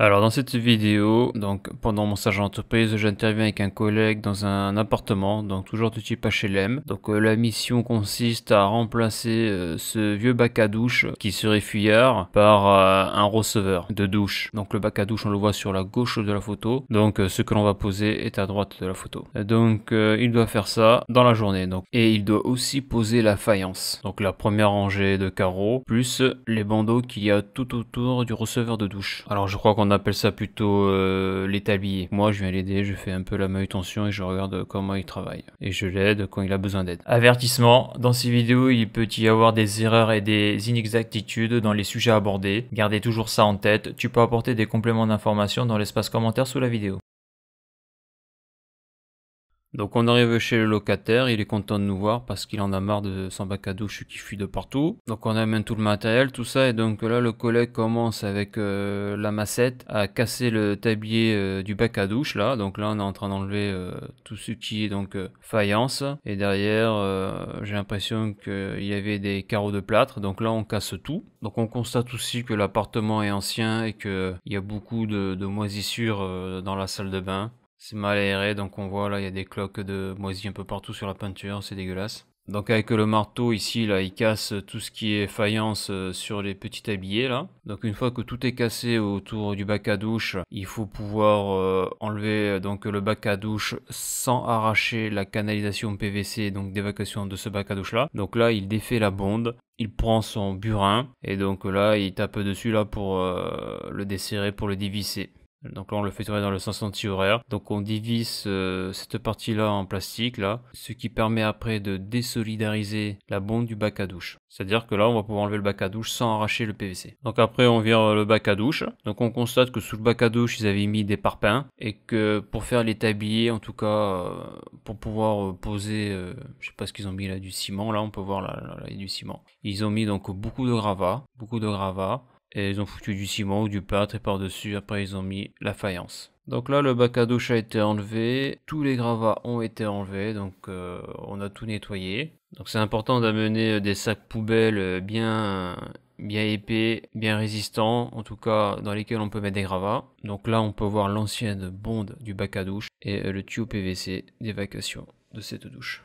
Alors dans cette vidéo, donc pendant mon stage d'entreprise, j'interviens avec un collègue dans un appartement, donc toujours de type HLM. Donc la mission consiste à remplacer ce vieux bac à douche qui serait fuyard par un receveur de douche. Donc le bac à douche on le voit sur la gauche de la photo, donc ce que l'on va poser est à droite de la photo. Donc il doit faire ça dans la journée, donc et il doit aussi poser la faïence, donc la première rangée de carreaux, plus les bandeaux qu'il y a tout autour du receveur de douche. Alors je crois qu'on appelle ça plutôt l'établi. Moi je viens l'aider, je fais un peu la manutention et je regarde comment il travaille. Et je l'aide quand il a besoin d'aide. Avertissement, dans ces vidéos il peut y avoir des erreurs et des inexactitudes dans les sujets abordés. Gardez toujours ça en tête, tu peux apporter des compléments d'information dans l'espace commentaire sous la vidéo. Donc on arrive chez le locataire, il est content de nous voir parce qu'il en a marre de son bac à douche qui fuit de partout. Donc on amène tout le matériel, tout ça, et donc là le collègue commence avec la massette à casser le tablier du bac à douche là. Donc là on est en train d'enlever tout ce qui est donc faïence, et derrière j'ai l'impression qu'il y avait des carreaux de plâtre, donc là on casse tout. Donc on constate aussi que l'appartement est ancien et qu'il y a beaucoup de moisissures dans la salle de bain. C'est mal aéré, donc on voit là il y a des cloques de moisi un peu partout sur la peinture, c'est dégueulasse. Donc avec le marteau ici là, il casse tout ce qui est faïence sur les petits tabliers là. Donc une fois que tout est cassé autour du bac à douche, il faut pouvoir enlever donc le bac à douche sans arracher la canalisation PVC, donc d'évacuation de ce bac à douche là. Donc là il défait la bonde, il prend son burin et donc là il tape dessus là pour le desserrer, pour le dévisser. Donc là on le fait tourner dans le sens anti-horaire. Donc on divise cette partie là en plastique là, ce qui permet après de désolidariser la bonde du bac à douche. C'est-à-dire que là on va pouvoir enlever le bac à douche sans arracher le PVC. Donc après on vire le bac à douche. Donc on constate que sous le bac à douche ils avaient mis des parpaings et que pour faire les tabliers, en tout cas pour pouvoir poser, je sais pas ce qu'ils ont mis là, du ciment, là on peut voir là il y a du ciment. Ils ont mis donc beaucoup de gravats. Et ils ont foutu du ciment ou du plâtre et par-dessus, après ils ont mis la faïence. Donc là, le bac à douche a été enlevé, tous les gravats ont été enlevés, donc on a tout nettoyé. Donc c'est important d'amener des sacs poubelles bien épais, bien résistants, en tout cas dans lesquels on peut mettre des gravats. Donc là, on peut voir l'ancienne bonde du bac à douche et le tuyau PVC d'évacuation de cette douche.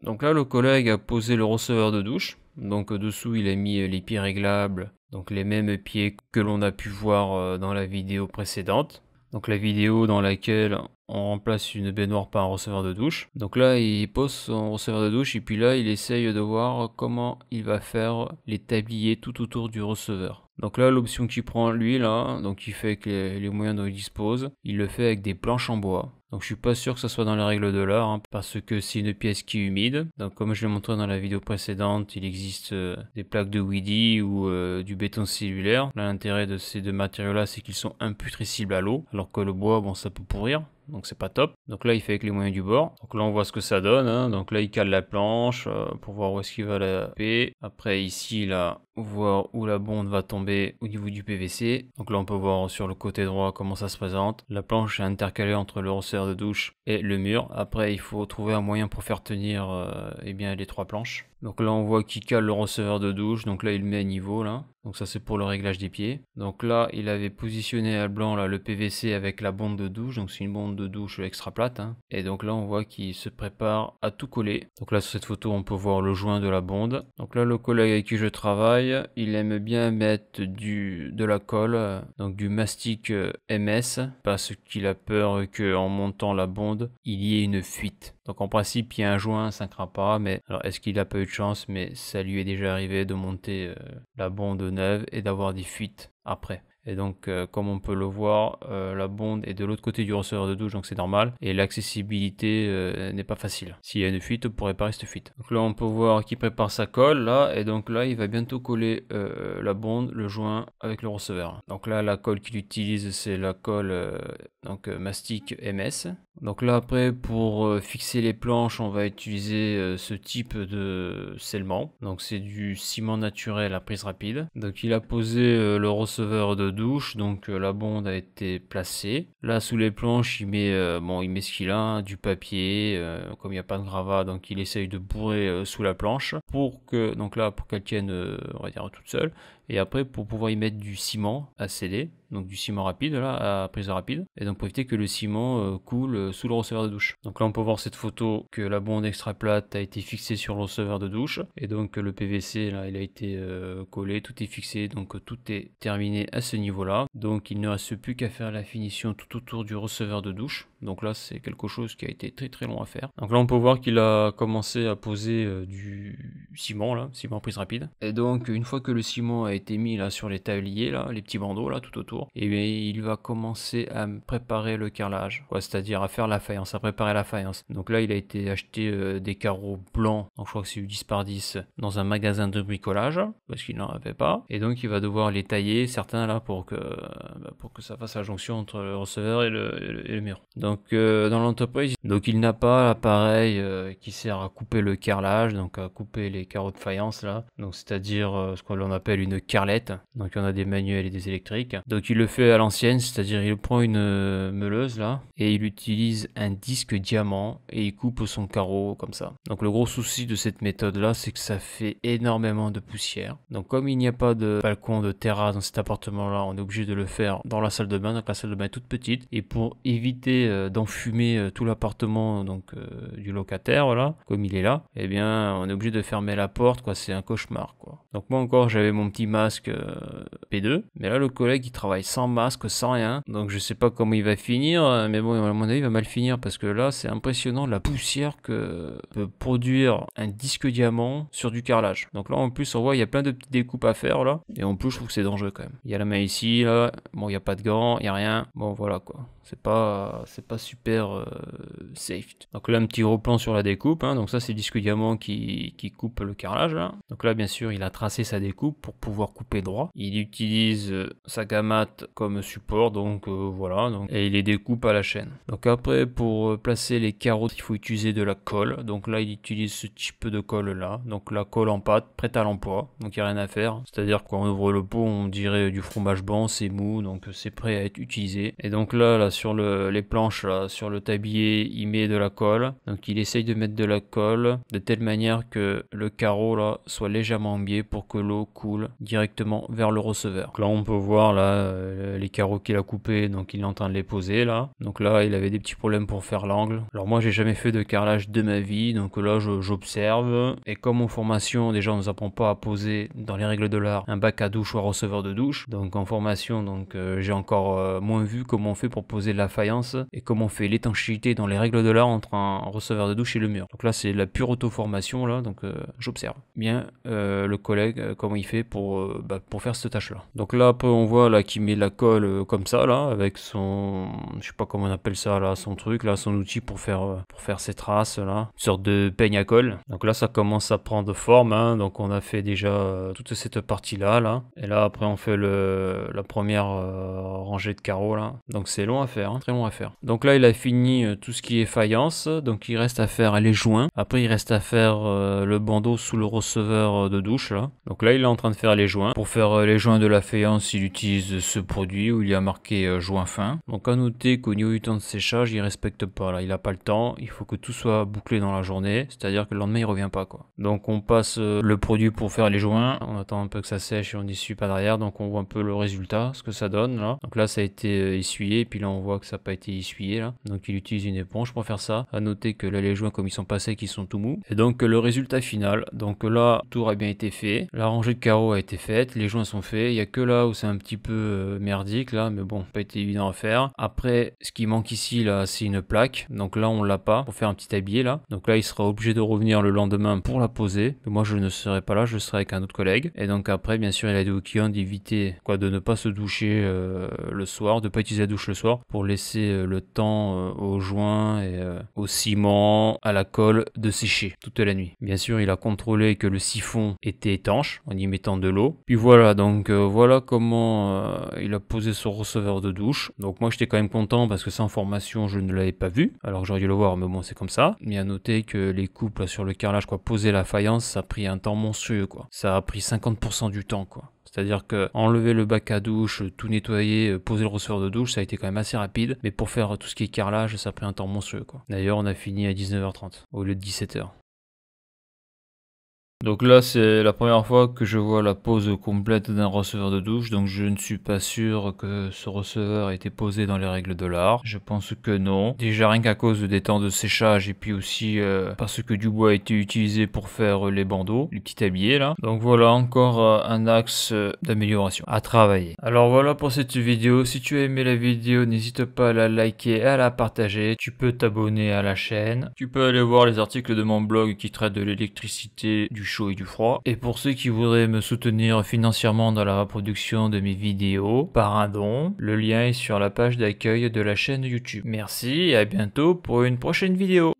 Donc là, le collègue a posé le receveur de douche. Donc dessous, il a mis les pieds réglables, donc les mêmes pieds que l'on a pu voir dans la vidéo précédente. Donc la vidéo dans laquelle on remplace une baignoire par un receveur de douche. Donc là, il pose son receveur de douche et puis là, il essaye de voir comment il va faire les tabliers tout autour du receveur. Donc là, l'option qu'il prend lui là, donc il fait avec les moyens dont il dispose, il le fait avec des planches en bois. Donc je suis pas sûr que ça soit dans les règles de l'art, hein, parce que c'est une pièce qui est humide. Donc comme je l'ai montré dans la vidéo précédente, il existe des plaques de Weedy ou du béton cellulaire. L'intérêt de ces deux matériaux là, c'est qu'ils sont imputrescibles à l'eau, alors que le bois, bon, ça peut pourrir. Donc c'est pas top. Donc là il fait avec les moyens du bord. Donc là on voit ce que ça donne, hein. Donc là il cale la planche pour voir où est-ce qu'il va la taper. Après ici là, voir où la bonde va tomber au niveau du PVC. Donc là on peut voir sur le côté droit comment ça se présente. La planche est intercalée entre le receveur de douche et le mur. Après il faut trouver un moyen pour faire tenir eh bien, les trois planches. Donc là on voit qu'il cale le receveur de douche, donc là il met à niveau là. Donc ça c'est pour le réglage des pieds. Donc là il avait positionné à blanc là, le PVC avec la bonde de douche, donc c'est une bonde de douche extra plate, hein. Et donc là on voit qu'il se prépare à tout coller. Donc là sur cette photo on peut voir le joint de la bonde. Donc là le collègue avec qui je travaille, il aime bien mettre de la colle, donc du mastic MS, parce qu'il a peur qu'en montant la bonde il y ait une fuite. Donc en principe il y a un joint, ça ne craint pas, mais alors est-ce qu'il a pas eu de chance, mais ça lui est déjà arrivé de monter la bonde neuve et d'avoir des fuites après. Et donc comme on peut le voir, la bonde est de l'autre côté du receveur de douche, donc c'est normal, et l'accessibilité n'est pas facile. S'il y a une fuite, pour réparer cette fuite. Donc là on peut voir qu'il prépare sa colle là, et donc là il va bientôt coller la bonde, le joint avec le receveur. Donc là la colle qu'il utilise c'est la colle donc mastic MS. Donc là après pour fixer les planches on va utiliser ce type de scellement. Donc c'est du ciment naturel à prise rapide. Donc il a posé le receveur de douche, donc la bonde a été placée. Là sous les planches il met ce qu'il a, hein, du papier, comme il n'y a pas de gravat donc il essaye de bourrer sous la planche pour que, donc là pour qu'elle tienne on va dire toute seule. Et après, pour pouvoir y mettre du ciment à sceller, donc du ciment rapide là, à prise rapide, et donc pour éviter que le ciment coule sous le receveur de douche. Donc là on peut voir cette photo que la bonde extra plate a été fixée sur le receveur de douche, et donc le PVC là il a été collé, tout est fixé, donc tout est terminé à ce niveau là. Donc il ne reste plus qu'à faire la finition tout autour du receveur de douche. Donc là c'est quelque chose qui a été très long à faire. Donc là on peut voir qu'il a commencé à poser du ciment là, ciment à prise rapide. Et donc une fois que le ciment a été mis là sur les tabliers là, les petits bandeaux là tout autour, et bien il va commencer à préparer le carrelage, c'est-à-dire à faire la faïence, à préparer la faïence. Donc là il a été acheté des carreaux blancs, donc je crois que c'est du 10 par 10 dans un magasin de bricolage parce qu'il n'en avait pas, et donc il va devoir les tailler certains là pour que ça fasse la jonction entre le receveur et le mur. Donc dans l'entreprise, donc il n'a pas l'appareil qui sert à couper le carrelage, donc à couper les carreaux de faïence là, donc c'est-à-dire ce qu'on appelle une carrelette. Donc il y en a des manuels et des électriques. Donc il le fait à l'ancienne, c'est-à-dire il prend une meuleuse là et il utilise un disque diamant et il coupe son carreau comme ça. Donc le gros souci de cette méthode là, c'est que ça fait énormément de poussière. Donc comme il n'y a pas de balcon, de terrasse dans cet appartement là, on est obligé de le faire dans la salle de bain. Donc la salle de bain est toute petite, et pour éviter d'enfumer tout l'appartement donc du locataire, voilà, comme il est là, eh bien on est obligé de fermer la porte, quoi. C'est un cauchemar, quoi. Donc moi encore j'avais mon petit masque P2, mais là le collègue il travaille sans masque, sans rien, donc je sais pas comment il va finir, mais bon à mon avis il va mal finir, parce que là c'est impressionnant la poussière que peut produire un disque diamant sur du carrelage. Donc là en plus on voit il y a plein de petites découpes à faire là, et en plus je trouve que c'est dangereux quand même. Il y a la main ici là, bon il n'y a pas de gants, il n'y a rien, bon voilà quoi. C'est pas super safe. Donc là un petit gros plan sur la découpe, hein. Donc ça c'est le disque diamant qui coupe le carrelage là. Donc là bien sûr il a tracé sa découpe pour pouvoir couper droit. Il utilise sa gamate comme support, donc voilà, donc, et il les découpe à la chaîne. Donc après pour placer les carreaux il faut utiliser de la colle. Donc là il utilise ce type de colle là, donc la colle en pâte prête à l'emploi, donc il n'y a rien à faire. C'est-à-dire quand on ouvre le pot on dirait du fromage blanc, c'est mou, donc c'est prêt à être utilisé. Et donc là sur les planches là, sur le tablier il met de la colle, donc il essaye de mettre de la colle de telle manière que le carreau là soit légèrement biais pour que l'eau coule directement vers le receveur. Donc là on peut voir là les carreaux qu'il a coupés, donc il est en train de les poser là. Donc là il avait des petits problèmes pour faire l'angle. Alors moi j'ai jamais fait de carrelage de ma vie, donc là j'observe, et comme en formation déjà on nous apprend pas à poser dans les règles de l'art un bac à douche ou un receveur de douche, donc en formation donc j'ai encore moins vu comment on fait pour poser de la faïence et comment on fait l'étanchéité dans les règles de l'art entre un receveur de douche et le mur. Donc là c'est la pure auto-formation là, donc j'observe bien le collègue comment il fait pour faire cette tâche là. Donc là après on voit là qu'il met la colle comme ça là avec son, je sais pas comment on appelle ça là, son truc là, son outil pour faire ses traces là, une sorte de peigne à colle. Donc là ça commence à prendre forme, hein. Donc on a fait déjà toute cette partie là, et là après on fait la première rangée de carreaux là. Donc c'est long à faire, hein, très long à faire. Donc là il a fini tout ce qui est faïence, donc il reste à faire les joints. Après il reste à faire le bandeau sous le receveur de douche là. Donc là il est en train de faire les joints. Pour faire les joints de la faïence il utilise ce produit où il y a marqué joint fin. Donc à noter qu'au niveau du temps de séchage il respecte pas là, il a pas le temps, il faut que tout soit bouclé dans la journée, c'est-à-dire que le lendemain il revient pas quoi. Donc on passe le produit pour faire les joints, on attend un peu que ça sèche et on n'essuie pas derrière, donc on voit un peu le résultat, ce que ça donne là. Donc là ça a été essuyé, et puis là on voit que ça n'a pas été essuyé là, donc il utilise une éponge pour faire ça. À noter que là les joints comme ils sont pas secs ils sont tout mous, et donc le résultat final, donc là le tour a bien été fait, la rangée de carreaux a été faite, les joints sont faits, il y a que là où c'est un petit peu merdique là, mais bon pas été évident à faire. Après ce qui manque ici là c'est une plaque, donc là on l'a pas pour faire un petit tablier là, donc là il sera obligé de revenir le lendemain pour la poser, mais moi je ne serai pas là, je serai avec un autre collègue. Et donc après bien sûr il a dit au client d'éviter de ne pas se doucher le soir, de pas utiliser la douche le soir, pour laisser le temps aux joints et au ciment, à la colle de sécher toute la nuit. Bien sûr il a contrôlé que le siphon était étanche en y mettant de l'eau. Puis voilà, donc voilà comment il a posé son receveur de douche. Donc moi j'étais quand même content parce que sans formation je ne l'avais pas vu, alors j'aurais dû le voir, mais bon c'est comme ça. Mais à noter que les coupes là, sur le carrelage, poser la faïence, ça a pris un temps monstrueux quoi. Ça a pris 50% du temps quoi. C'est-à-dire que enlever le bac à douche, tout nettoyer, poser le receveur de douche, ça a été quand même assez rapide. Mais pour faire tout ce qui est carrelage, ça a pris un temps monstrueux quoi. D'ailleurs on a fini à 19h30 au lieu de 17h. Donc là, c'est la première fois que je vois la pose complète d'un receveur de douche, donc je ne suis pas sûr que ce receveur ait été posé dans les règles de l'art. Je pense que non. Déjà rien qu'à cause des temps de séchage et puis aussi parce que du bois a été utilisé pour faire les bandeaux, les petits tabliers là. Donc voilà encore un axe d'amélioration à travailler. Alors voilà pour cette vidéo. Si tu as aimé la vidéo, n'hésite pas à la liker et à la partager. Tu peux t'abonner à la chaîne. Tu peux aller voir les articles de mon blog qui traitent de l'électricité, du chaud et du froid. Et pour ceux qui voudraient me soutenir financièrement dans la reproduction de mes vidéos par un don, le lien est sur la page d'accueil de la chaîne YouTube. Merci et à bientôt pour une prochaine vidéo.